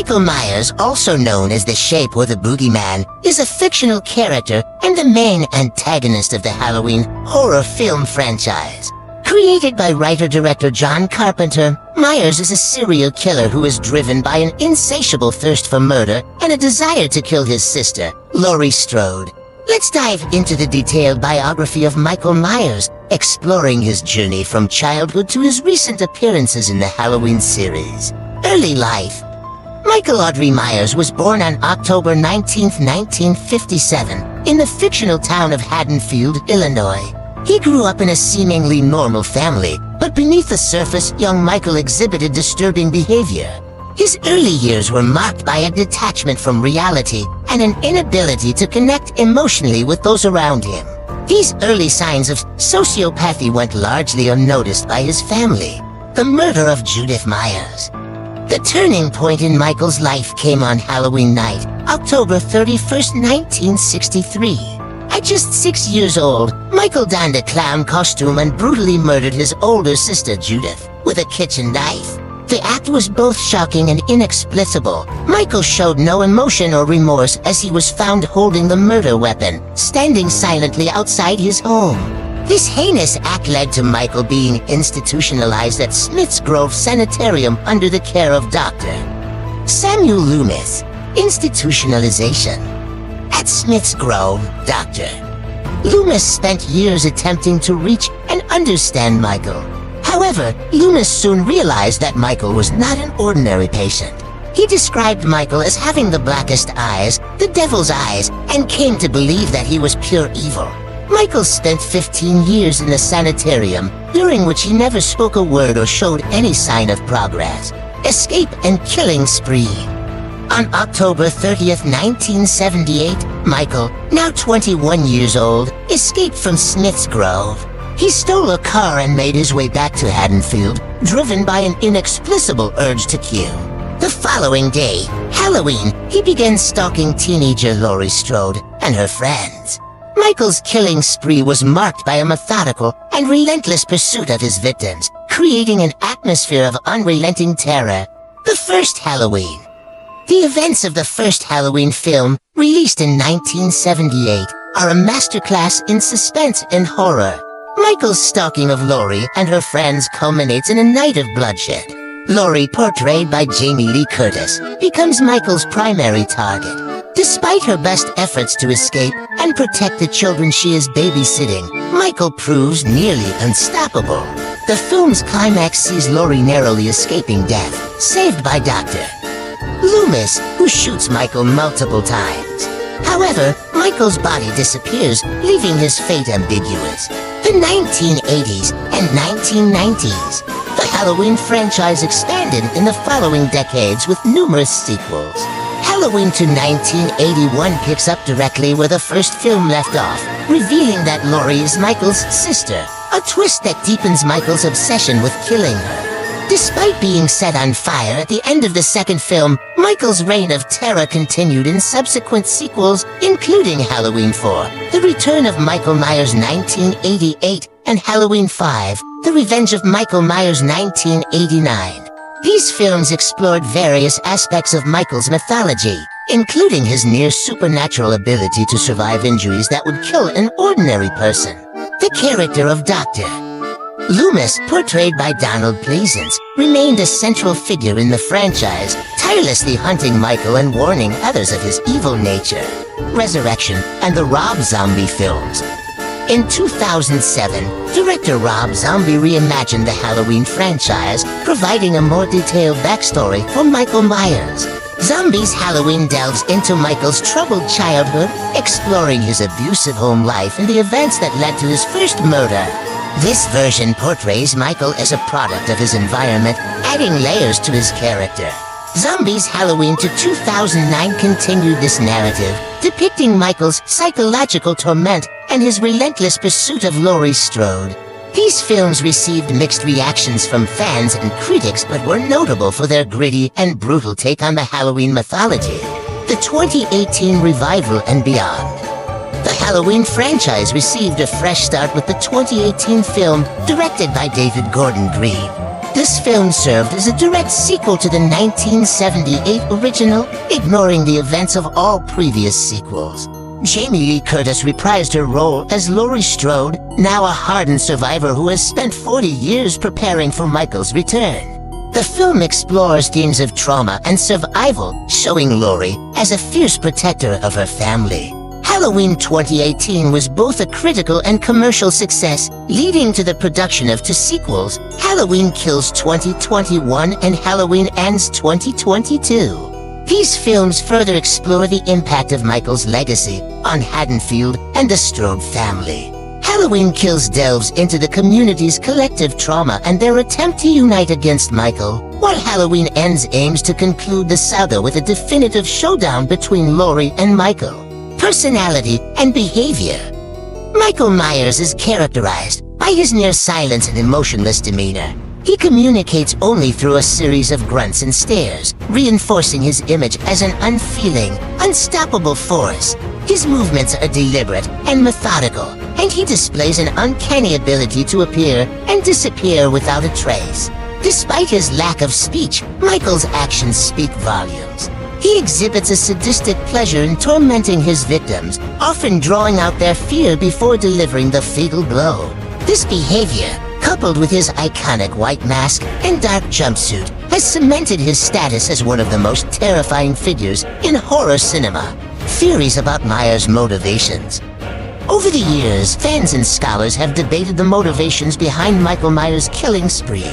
Michael Myers, also known as the Shape or the Boogeyman, is a fictional character and the main antagonist of the Halloween horror film franchise. Created by writer-director John Carpenter, Myers is a serial killer who is driven by an insatiable thirst for murder and a desire to kill his sister, Laurie Strode. Let's dive into the detailed biography of Michael Myers, exploring his journey from childhood to his recent appearances in the Halloween series. Early life. Michael Audrey Myers was born on October 19, 1957, in the fictional town of Haddonfield, Illinois. He grew up in a seemingly normal family, but beneath the surface, young Michael exhibited disturbing behavior. His early years were marked by a detachment from reality and an inability to connect emotionally with those around him. These early signs of sociopathy went largely unnoticed by his family. The murder of Judith Myers. The turning point in Michael's life came on Halloween night, October 31st, 1963. At just 6 years old, Michael donned a clown costume and brutally murdered his older sister Judith with a kitchen knife. The act was both shocking and inexplicable. Michael showed no emotion or remorse as he was found holding the murder weapon, standing silently outside his home. This heinous act led to Michael being institutionalized at Smith's Grove Sanitarium under the care of Dr. Samuel Loomis. Institutionalization. At Smith's Grove, Dr. Loomis spent years attempting to reach and understand Michael. However, Loomis soon realized that Michael was not an ordinary patient. He described Michael as having the blackest eyes, the devil's eyes, and came to believe that he was pure evil. Michael spent 15 years in the sanitarium, during which he never spoke a word or showed any sign of progress. Escape and killing spree. On October 30th, 1978, Michael, now 21 years old, escaped from Smith's Grove. He stole a car and made his way back to Haddonfield, driven by an inexplicable urge to kill. The following day, Halloween, he began stalking teenager Laurie Strode and her friends. Michael's killing spree was marked by a methodical and relentless pursuit of his victims, creating an atmosphere of unrelenting terror. The first Halloween. The events of the first Halloween film, released in 1978, are a masterclass in suspense and horror. Michael's stalking of Laurie and her friends culminates in a night of bloodshed. Laurie, portrayed by Jamie Lee Curtis, becomes Michael's primary target. Despite her best efforts to escape and protect the children she is babysitting, Michael proves nearly unstoppable. The film's climax sees Laurie narrowly escaping death, saved by Dr. Loomis, who shoots Michael multiple times. However, Michael's body disappears, leaving his fate ambiguous. The 1980s and 1990s. The Halloween franchise expanded in the following decades with numerous sequels. Halloween to 1981 picks up directly where the first film left off, revealing that Laurie is Michael's sister, a twist that deepens Michael's obsession with killing her. Despite being set on fire at the end of the second film, Michael's reign of terror continued in subsequent sequels, including Halloween 4, The Return of Michael Myers 1988, and Halloween 5, The Revenge of Michael Myers 1989. These films explored various aspects of Michael's mythology, including his near-supernatural ability to survive injuries that would kill an ordinary person. The character of Dr. Loomis, portrayed by Donald Pleasance, remained a central figure in the franchise, tirelessly hunting Michael and warning others of his evil nature. Resurrection and the Rob Zombie films. In 2007, director Rob Zombie reimagined the Halloween franchise, providing a more detailed backstory for Michael Myers. Zombie's Halloween delves into Michael's troubled childhood, exploring his abusive home life and the events that led to his first murder. This version portrays Michael as a product of his environment, adding layers to his character. Zombie's Halloween to 2009 continued this narrative, depicting Michael's psychological torment and his relentless pursuit of Laurie Strode. These films received mixed reactions from fans and critics but were notable for their gritty and brutal take on the Halloween mythology. The 2018 revival and beyond. The Halloween franchise received a fresh start with the 2018 film, directed by David Gordon Green. This film served as a direct sequel to the 1978 original, ignoring the events of all previous sequels. Jamie Lee Curtis reprised her role as Laurie Strode, now a hardened survivor who has spent 40 years preparing for Michael's return. The film explores themes of trauma and survival, showing Laurie as a fierce protector of her family. Halloween 2018 was both a critical and commercial success, leading to the production of two sequels, Halloween Kills 2021 and Halloween Ends 2022. These films further explore the impact of Michael's legacy on Haddonfield and the Strode family. Halloween Kills delves into the community's collective trauma and their attempt to unite against Michael, while Halloween Ends aims to conclude the saga with a definitive showdown between Laurie and Michael. Personality and behavior. Michael Myers is characterized by his near silence and emotionless demeanor. He communicates only through a series of grunts and stares, reinforcing his image as an unfeeling, unstoppable force. His movements are deliberate and methodical, and he displays an uncanny ability to appear and disappear without a trace. Despite his lack of speech, Michael's actions speak volumes. He exhibits a sadistic pleasure in tormenting his victims, often drawing out their fear before delivering the fatal blow. This behavior, coupled with his iconic white mask and dark jumpsuit, has cemented his status as one of the most terrifying figures in horror cinema. Theories about Myers' motivations. Over the years, fans and scholars have debated the motivations behind Michael Myers' killing spree.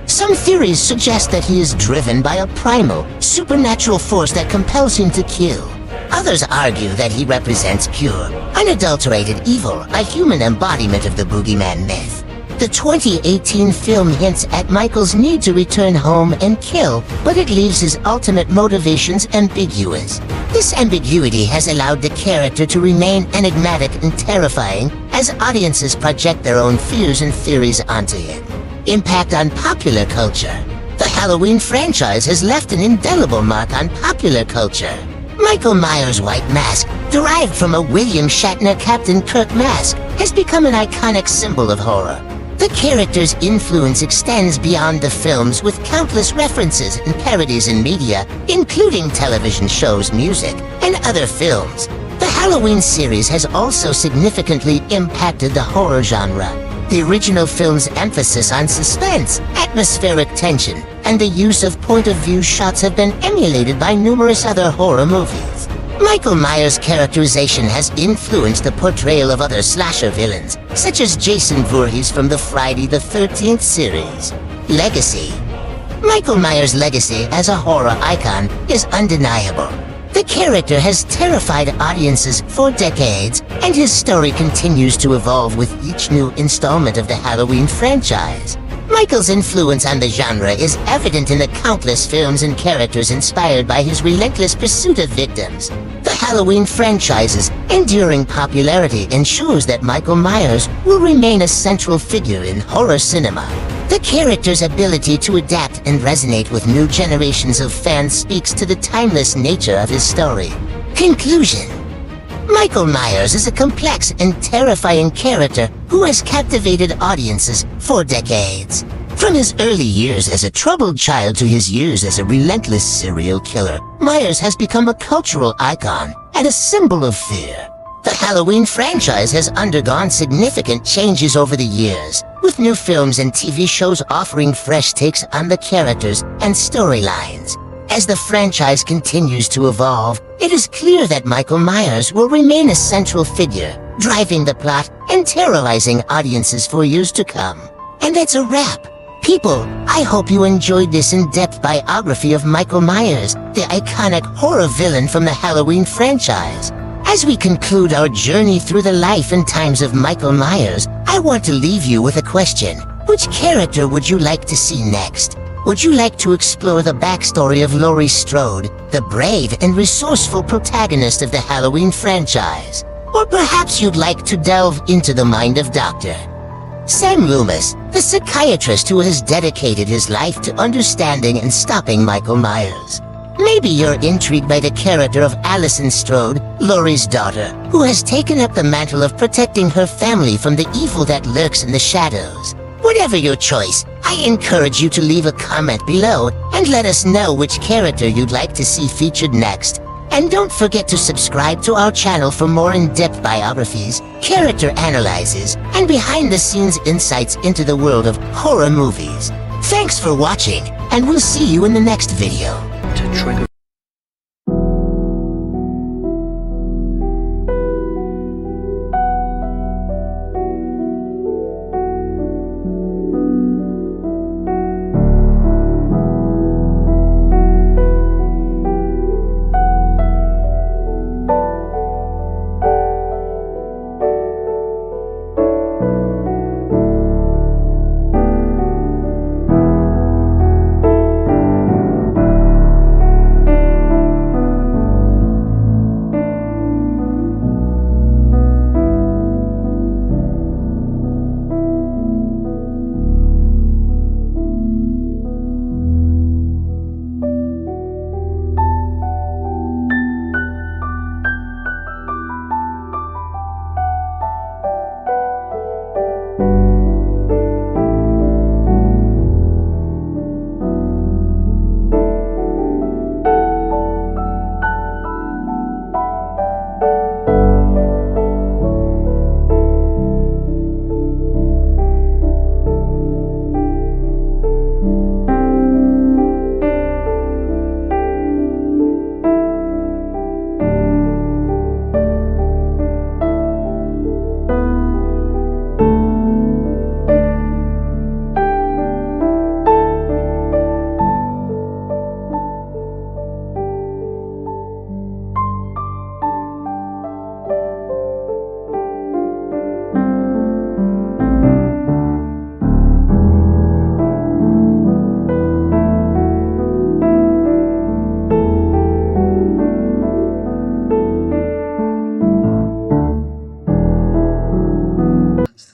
Some theories suggest that he is driven by a primal, supernatural force that compels him to kill. Others argue that he represents pure, unadulterated evil, a human embodiment of the boogeyman myth. The 2018 film hints at Michael's need to return home and kill, but it leaves his ultimate motivations ambiguous. This ambiguity has allowed the character to remain enigmatic and terrifying as audiences project their own fears and theories onto him. Impact on popular culture. The Halloween franchise has left an indelible mark on popular culture. Michael Myers' white mask, derived from a William Shatner Captain Kirk mask, has become an iconic symbol of horror. The character's influence extends beyond the films with countless references and parodies in media, including television shows, music, and other films. The Halloween series has also significantly impacted the horror genre. The original film's emphasis on suspense, atmospheric tension, and the use of point-of-view shots have been emulated by numerous other horror movies. Michael Myers' characterization has influenced the portrayal of other slasher villains, such as Jason Voorhees from the Friday the 13th series. Legacy. Michael Myers' legacy as a horror icon is undeniable. The character has terrified audiences for decades, and his story continues to evolve with each new installment of the Halloween franchise. Michael's influence on the genre is evident in the countless films and characters inspired by his relentless pursuit of victims. The Halloween franchise's enduring popularity ensures that Michael Myers will remain a central figure in horror cinema. The character's ability to adapt and resonate with new generations of fans speaks to the timeless nature of his story. Conclusion. Michael Myers is a complex and terrifying character who has captivated audiences for decades. From his early years as a troubled child to his years as a relentless serial killer, Myers has become a cultural icon and a symbol of fear. The Halloween franchise has undergone significant changes over the years, with new films and TV shows offering fresh takes on the characters and storylines. As the franchise continues to evolve, it is clear that Michael Myers will remain a central figure, driving the plot and terrorizing audiences for years to come. And that's a wrap. People, I hope you enjoyed this in-depth biography of Michael Myers, the iconic horror villain from the Halloween franchise. As we conclude our journey through the life and times of Michael Myers, I want to leave you with a question. Which character would you like to see next? Would you like to explore the backstory of Laurie Strode, the brave and resourceful protagonist of the Halloween franchise? Or perhaps you'd like to delve into the mind of Dr. Sam Loomis, the psychiatrist who has dedicated his life to understanding and stopping Michael Myers. Maybe you're intrigued by the character of Allison Strode, Laurie's daughter, who has taken up the mantle of protecting her family from the evil that lurks in the shadows. Whatever your choice, I encourage you to leave a comment below and let us know which character you'd like to see featured next. And don't forget to subscribe to our channel for more in-depth biographies, character analyses, and behind-the-scenes insights into the world of horror movies. Thanks for watching, and we'll see you in the next video. To trigger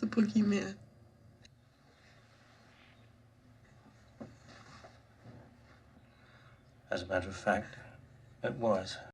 the boogeyman. As a matter of fact, it was.